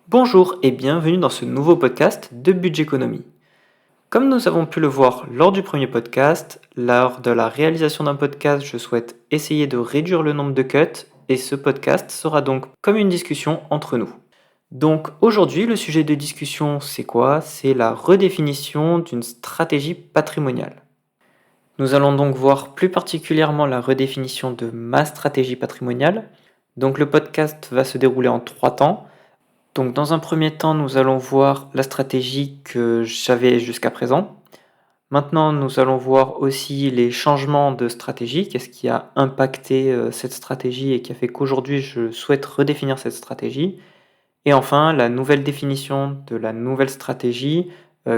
Bonjour et bienvenue dans ce nouveau podcast de Budget Économie. Comme nous avons pu le voir lors du premier podcast, lors de la réalisation d'un podcast, je souhaite essayer de réduire le nombre de cuts et ce podcast sera donc comme une discussion entre nous. Donc aujourd'hui, le sujet de discussion, c'est quoi? C'est la redéfinition d'une stratégie patrimoniale. Nous allons donc voir plus particulièrement la redéfinition de ma stratégie patrimoniale. Donc le podcast va se dérouler en 3 temps. Donc dans un premier temps, nous allons voir la stratégie que j'avais jusqu'à présent. Maintenant, nous allons voir aussi les changements de stratégie, qu'est-ce qui a impacté cette stratégie et qui a fait qu'aujourd'hui je souhaite redéfinir cette stratégie. Et enfin, la nouvelle définition de la nouvelle stratégie,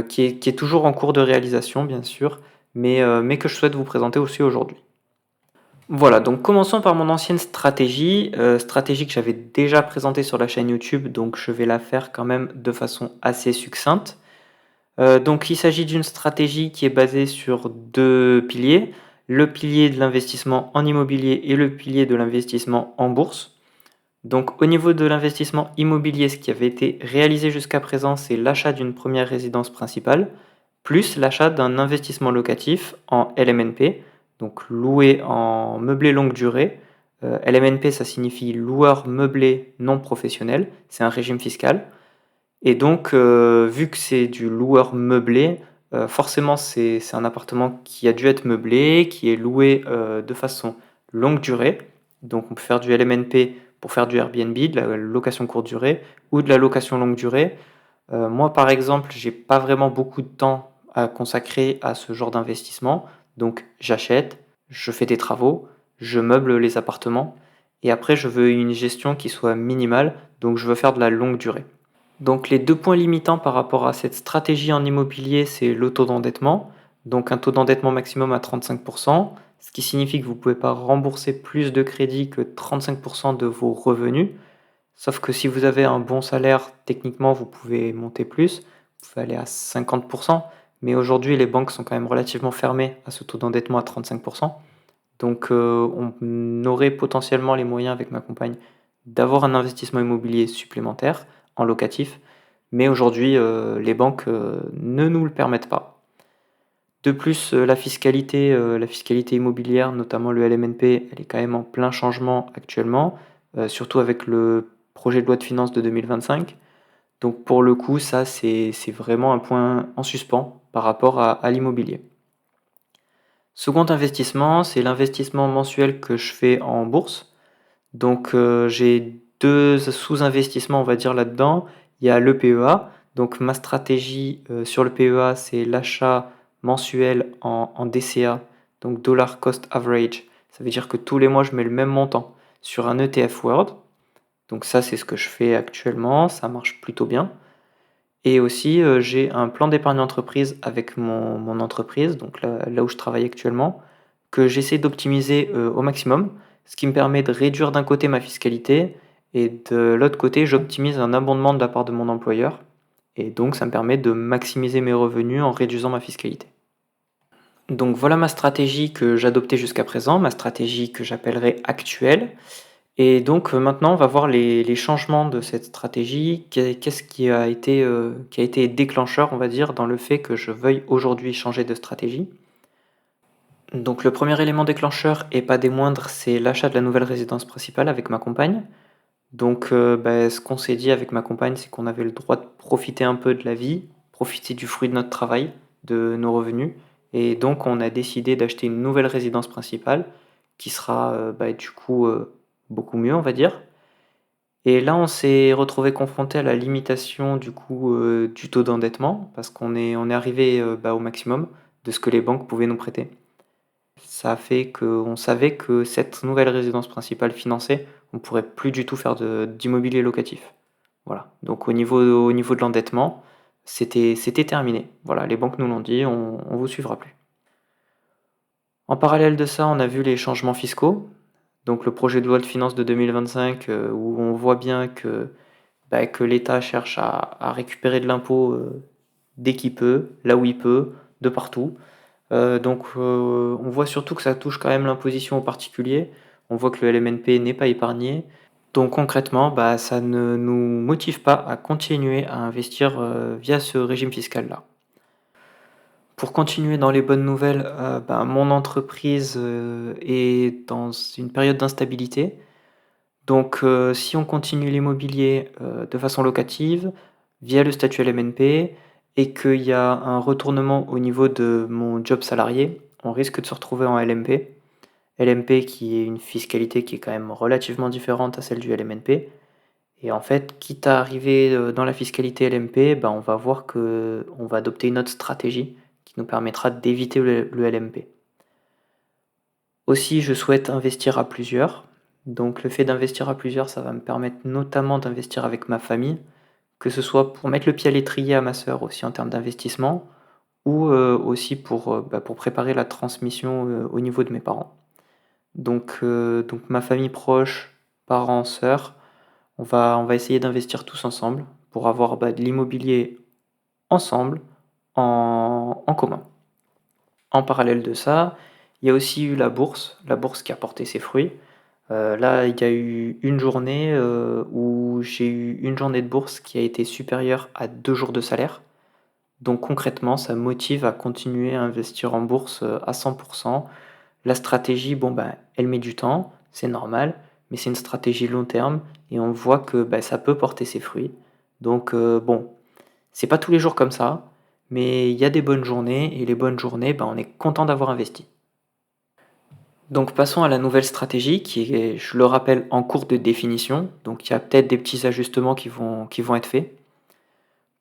qui est toujours en cours de réalisation bien sûr, mais que je souhaite vous présenter aussi aujourd'hui. Voilà, donc commençons par mon ancienne stratégie que j'avais déjà présentée sur la chaîne YouTube, donc je vais la faire quand même de façon assez succincte. Donc il s'agit d'une stratégie qui est basée sur deux piliers, le pilier de l'investissement en immobilier et le pilier de l'investissement en bourse. Donc au niveau de l'investissement immobilier, ce qui avait été réalisé jusqu'à présent, c'est l'achat d'une première résidence principale, plus l'achat d'un investissement locatif en LMNP, donc loué en meublé longue durée. LMNP, ça signifie loueur meublé non professionnel, c'est un régime fiscal. Et donc, vu que c'est du loueur meublé, forcément c'est un appartement qui a dû être meublé, qui est loué de façon longue durée. Donc on peut faire du LMNP pour faire du Airbnb, de la location courte durée, ou de la location longue durée. Moi par exemple, j'ai pas vraiment beaucoup de temps à consacrer à ce genre d'investissement. Donc j'achète, je fais des travaux, je meuble les appartements, et après je veux une gestion qui soit minimale, donc je veux faire de la longue durée. Donc les deux points limitants par rapport à cette stratégie en immobilier, c'est le taux d'endettement, donc un taux d'endettement maximum à 35%, ce qui signifie que vous ne pouvez pas rembourser plus de crédit que 35% de vos revenus, sauf que si vous avez un bon salaire, techniquement vous pouvez monter plus, vous pouvez aller à 50%, mais aujourd'hui les banques sont quand même relativement fermées à ce taux d'endettement à 35%, donc on aurait potentiellement les moyens avec ma compagne d'avoir un investissement immobilier supplémentaire en locatif, mais aujourd'hui les banques ne nous le permettent pas. De plus, la fiscalité immobilière, notamment le LMNP, elle est quand même en plein changement actuellement, surtout avec le projet de loi de finances de 2025. Donc pour le coup, ça c'est vraiment un point en suspens par rapport à l'immobilier. Second investissement, c'est l'investissement mensuel que je fais en bourse. Donc j'ai deux sous-investissements, on va dire, là-dedans. Il y a le PEA. Donc ma stratégie sur le PEA, c'est l'achat mensuel en DCA, donc Dollar Cost Average. Ça veut dire que tous les mois, je mets le même montant sur un ETF World. Donc ça, c'est ce que je fais actuellement. Ça marche plutôt bien. Et aussi, j'ai un plan d'épargne entreprise avec mon entreprise, donc là où je travaille actuellement, que j'essaie d'optimiser au maximum, ce qui me permet de réduire d'un côté ma fiscalité et de l'autre côté, j'optimise un abondement de la part de mon employeur. Et donc, ça me permet de maximiser mes revenus en réduisant ma fiscalité. Donc voilà ma stratégie que j'adoptais jusqu'à présent, ma stratégie que j'appellerais actuelle. Et donc maintenant, on va voir les changements de cette stratégie. Qu'est-ce qui a été déclencheur, on va dire, dans le fait que je veuille aujourd'hui changer de stratégie. Donc le premier élément déclencheur, et pas des moindres, c'est l'achat de la nouvelle résidence principale avec ma compagne. Donc ce qu'on s'est dit avec ma compagne, c'est qu'on avait le droit de profiter un peu de la vie, profiter du fruit de notre travail, de nos revenus. Et donc on a décidé d'acheter une nouvelle résidence principale qui sera du coup beaucoup mieux, on va dire. Et là, on s'est retrouvé confronté à la limitation du coup du taux d'endettement parce qu'on est arrivé au maximum de ce que les banques pouvaient nous prêter. Ça a fait qu'on savait que cette nouvelle résidence principale financée, on ne pourrait plus du tout faire d'immobilier locatif. Voilà. Donc au niveau de l'endettement, c'était terminé. Voilà, les banques nous l'ont dit, on vous suivra plus. En parallèle de ça, on a vu les changements fiscaux. Donc le projet de loi de finances de 2025 où on voit bien que l'État cherche à récupérer de l'impôt dès qu'il peut, là où il peut, de partout. On voit surtout que ça touche quand même l'imposition aux particuliers. On voit que le LMNP n'est pas épargné. Donc concrètement, bah, ça ne nous motive pas à continuer à investir, via ce régime fiscal-là. Pour continuer dans les bonnes nouvelles, ben, mon entreprise, est dans une période d'instabilité. Donc, si on continue l'immobilier, de façon locative, via le statut LMNP et qu'il y a un retournement au niveau de mon job salarié, on risque de se retrouver en LMP. LMP qui est une fiscalité qui est quand même relativement différente à celle du LMNP et en fait, quitte à arriver, dans la fiscalité LMP, ben, on va voir que on va adopter une autre stratégie qui nous permettra d'éviter le LMP. Aussi, je souhaite investir à plusieurs. Donc le fait d'investir à plusieurs, ça va me permettre notamment d'investir avec ma famille, que ce soit pour mettre le pied à l'étrier à ma sœur aussi en termes d'investissement ou, aussi pour préparer la transmission, au niveau de mes parents. Donc ma famille proche, parents, sœurs, on va essayer d'investir tous ensemble pour avoir, bah, de l'immobilier ensemble, en commun. En parallèle de ça, il y a aussi eu la bourse qui a porté ses fruits. Là, il y a eu une journée, où j'ai eu une journée de bourse qui a été supérieure à 2 jours de salaire. Donc concrètement, ça me motive à continuer à investir en bourse, à 100. La stratégie, bon, bah, elle met du temps, c'est normal, mais c'est une stratégie long terme et on voit que, bah, ça peut porter ses fruits. Donc, bon, c'est pas tous les jours comme ça, mais il y a des bonnes journées et les bonnes journées, bah, on est content d'avoir investi. Donc passons à la nouvelle stratégie qui est, je le rappelle, en cours de définition. Donc il y a peut-être des petits ajustements qui vont être faits.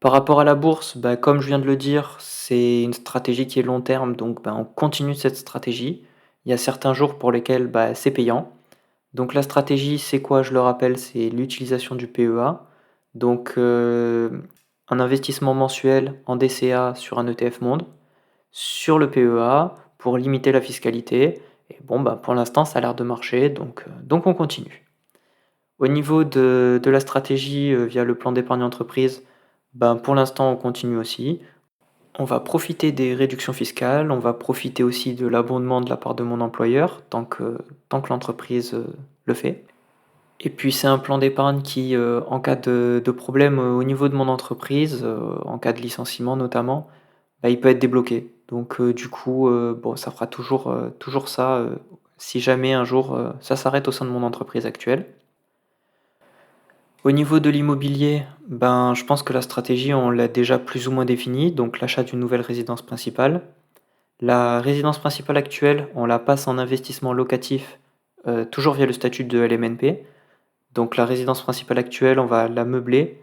Par rapport à la bourse, bah, comme je viens de le dire, c'est une stratégie qui est long terme, donc bah, on continue cette stratégie. Il y a certains jours pour lesquels bah, c'est payant. Donc la stratégie, c'est quoi? Je le rappelle, c'est l'utilisation du PEA. Donc un investissement mensuel en DCA sur un ETF monde, sur le PEA pour limiter la fiscalité. Et bon, bah, pour l'instant, ça a l'air de marcher, donc on continue. Au niveau de la stratégie via le plan d'épargne entreprise, ben, pour l'instant, on continue aussi. On va profiter des réductions fiscales, on va profiter aussi de l'abondement de la part de mon employeur, tant que l'entreprise le fait. Et puis c'est un plan d'épargne qui, en cas de problème au niveau de mon entreprise, en cas de licenciement notamment, bah, il peut être débloqué. Donc du coup, bon, ça fera toujours ça, si jamais un jour, ça s'arrête au sein de mon entreprise actuelle. Au niveau de l'immobilier, ben, je pense que la stratégie, on l'a déjà plus ou moins définie, donc l'achat d'une nouvelle résidence principale. La résidence principale actuelle, on la passe en investissement locatif, toujours via le statut de LMNP. Donc la résidence principale actuelle, on va la meubler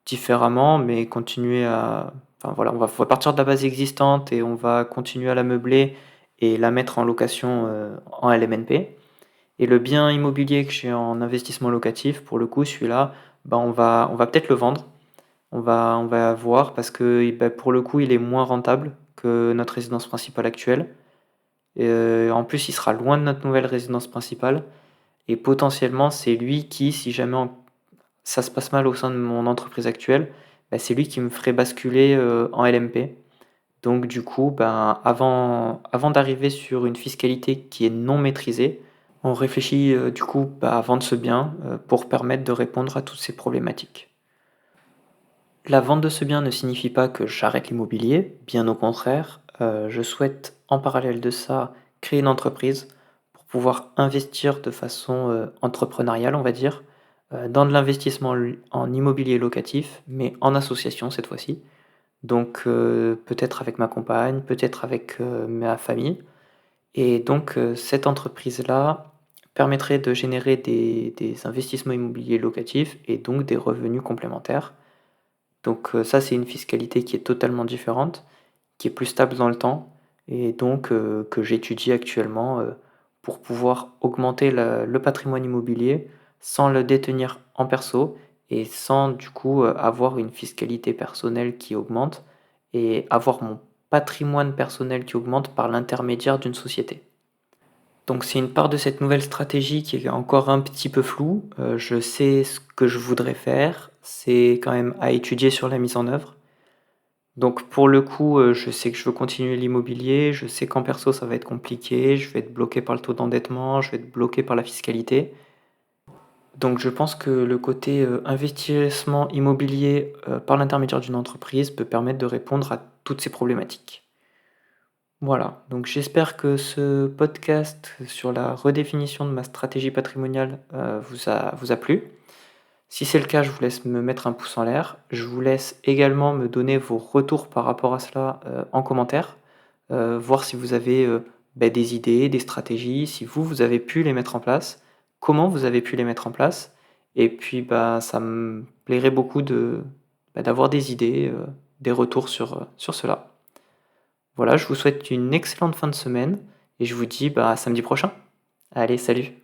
différemment, mais continuer à enfin voilà, on va partir de la base existante et on va continuer à la meubler et la mettre en location, en LMNP. Et le bien immobilier que j'ai en investissement locatif, pour le coup, celui-là, bah, on va peut-être le vendre. On va voir parce que, bah, pour le coup, il est moins rentable que notre résidence principale actuelle. Et en plus, il sera loin de notre nouvelle résidence principale et potentiellement, c'est lui qui, si jamais ça se passe mal au sein de mon entreprise actuelle, bah, c'est lui qui me ferait basculer, en LMP. Donc du coup, ben, avant d'arriver sur une fiscalité qui est non maîtrisée, on réfléchit, du coup, bah, à vendre ce bien, pour permettre de répondre à toutes ces problématiques. La vente de ce bien ne signifie pas que j'arrête l'immobilier, bien au contraire, je souhaite en parallèle de ça créer une entreprise pour pouvoir investir de façon, entrepreneuriale, on va dire, dans de l'investissement en immobilier locatif, mais en association cette fois-ci. Donc, peut-être avec ma compagne, peut-être avec, ma famille et donc, cette entreprise-là permettrait de générer des investissements immobiliers locatifs et donc des revenus complémentaires. Donc, ça, c'est une fiscalité qui est totalement différente, qui est plus stable dans le temps et donc, que j'étudie actuellement, pour pouvoir augmenter le patrimoine immobilier sans le détenir en perso et sans du coup, avoir une fiscalité personnelle qui augmente et avoir mon patrimoine personnel qui augmente par l'intermédiaire d'une société. Donc c'est une part de cette nouvelle stratégie qui est encore un petit peu floue. Je sais ce que je voudrais faire, c'est quand même à étudier sur la mise en œuvre. Donc pour le coup, je sais que je veux continuer l'immobilier, je sais qu'en perso ça va être compliqué, je vais être bloqué par le taux d'endettement, je vais être bloqué par la fiscalité. Donc je pense que le côté, investissement immobilier, par l'intermédiaire d'une entreprise peut permettre de répondre à toutes ces problématiques. Voilà, donc j'espère que ce podcast sur la redéfinition de ma stratégie patrimoniale, vous a plu. Si c'est le cas, je vous laisse me mettre un pouce en l'air. Je vous laisse également me donner vos retours par rapport à cela, en commentaire. Voir si vous avez, des idées, des stratégies, si vous avez pu les mettre en place, comment vous avez pu les mettre en place et puis, ça me plairait beaucoup d'avoir des idées, des retours sur cela. Voilà, je vous souhaite une excellente fin de semaine et je vous dis, à samedi prochain. Allez, salut!